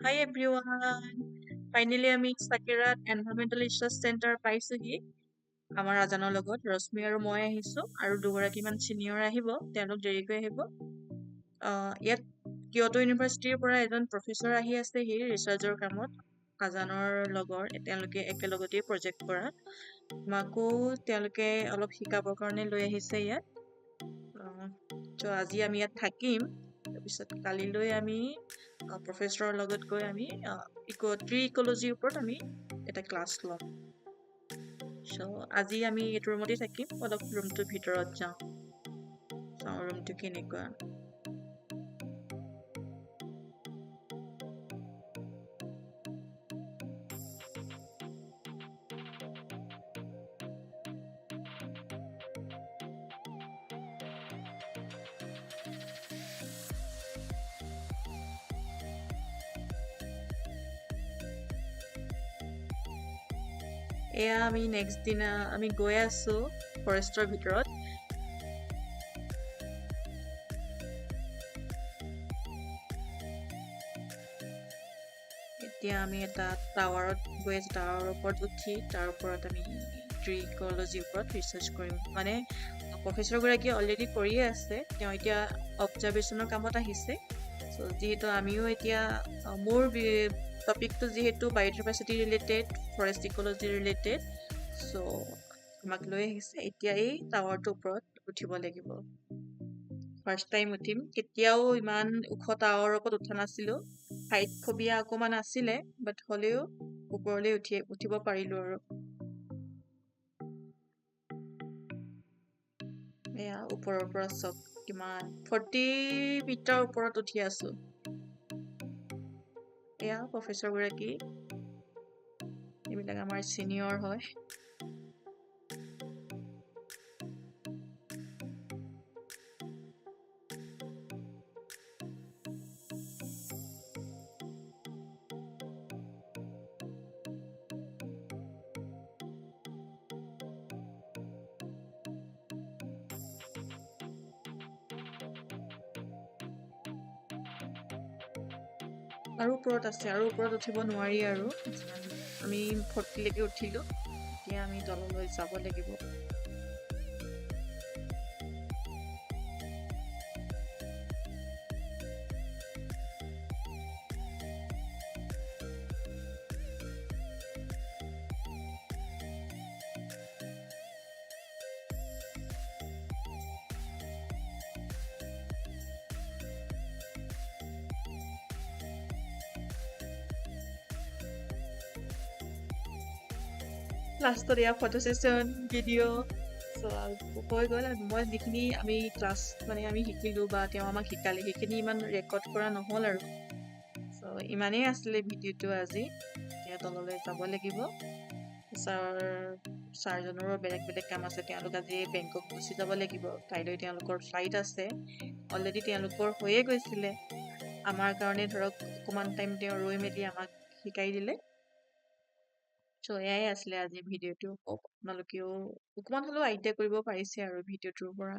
Hi everyone. Finally আমি চাকিৰাত environmental research centre পাইছোহি। আমাৰ আজানৰ লগত ৰশ্মি আৰু মই আহিছো আৰু দুগৰাকীমান চিনিয়ৰ আহিব, তেওঁলোক দেৰিকৈ আহিব। ইয়াত কিয়টো ইউনিভাৰ্চিটিৰ পৰা এজন প্ৰফেচৰ আহি আছেহি ৰিচাৰ্চৰ কামত। আজানৰ লগৰ তেওঁলোকে একেলগতেই প্ৰজেক্ট কৰা। আমাকো তেওঁলোকে অলপ শিকাবৰ কাৰণে লৈ আহিছে ইয়াত। আজি আমি ইয়াত থাকিম। তাৰপিছত কালিলৈ আমি প্ৰফেচৰৰ লগত গৈ আমি ট্ৰি ইকলজিৰ ওপৰত আমি এটা ক্লাছ ল'ম। আজি আমি এইটো ৰুমতে থাকিম, অলপ ৰুমটোৰ ভিতৰত যাওঁ, চাওঁ ৰুমটো কেনেকুৱা। এয়া আমি নেক্সট দিনা আমি গৈ আছো ফৰেষ্টৰ ভিতৰত। এতিয়া আমি এটা টাৱাৰত গৈ আছো, টাৱাৰৰ ওপৰত উঠি তাৰ ওপৰত আমি ট্ৰি ইকলজিৰ ওপৰত ৰিচাৰ্চ কৰিম। মানে প্ৰফেচৰগৰাকীয়ে অলৰেডি কৰিয়ে আছে, তেওঁ এতিয়া অবজাৰ্ভেশ্যনৰ কামত আহিছে। যিহেতু আমিও এতিয়া মোৰ টপিকটো যিহেতু biodiversity related, forest ecology related, আমাক লৈ আহিছে। এতিয়া এই টাৱাৰটোৰ ওপৰত উঠিব লাগিব। ফাৰ্ষ্ট টাইম উঠিম, কেতিয়াও ইমান ওখ টাৱাৰৰ ওপৰত উঠা নাছিলো। হাইট ফবিয়া অকমান আছিলে, বাট হ'লেও ওপৰলৈ উঠিব পাৰিলো আৰু। এয়া ওপৰৰ পৰা চব কিমান 40 মিটাৰ ওপৰত উঠি আছো। এয়া প্ৰফেচৰগৰাকী, এইবিলাক আমাৰ চিনিয়ৰ হয়। আৰু ওপৰত আছে, আৰু ওপৰত উঠিব নোৱাৰি আৰু। আমি 40লৈকে উঠিলো, এতিয়া আমি তললৈ যাব লাগিব। লাষ্টত এয়া ফটো ছেশ্যন, ভিডিঅ' হৈ গ'ল। মই যিখিনি আমি ক্লাছ আমি শিকিলো বা তেওঁ আমাক শিকালে, সেইখিনি ইমান ৰেকৰ্ড কৰা নহ'ল আৰু। ইমানেই আছিলে ভিডিঅ'টো আজি। এতিয়া তললৈ যাব লাগিব। ছাৰজনৰো বেলেগ বেলেগ কাম আছে, তেওঁলোক আজি বেংকক গুচি যাব লাগিব। কাইলৈ তেওঁলোকৰ ফ্লাইট আছে, অলৰেডি তেওঁলোকৰ হৈয়ে গৈছিলে। আমাৰ কাৰণে ধৰক অকণমান টাইম তেওঁ ৰৈ মেলি আমাক শিকাই দিলে। এয়াই আছিলে আজি ভিডিঅ'টো। আপোনালোকেও অকণমান হ'লেও আইডিয়া কৰিব পাৰিছে আৰু ভিডিঅ'টোৰ পৰা।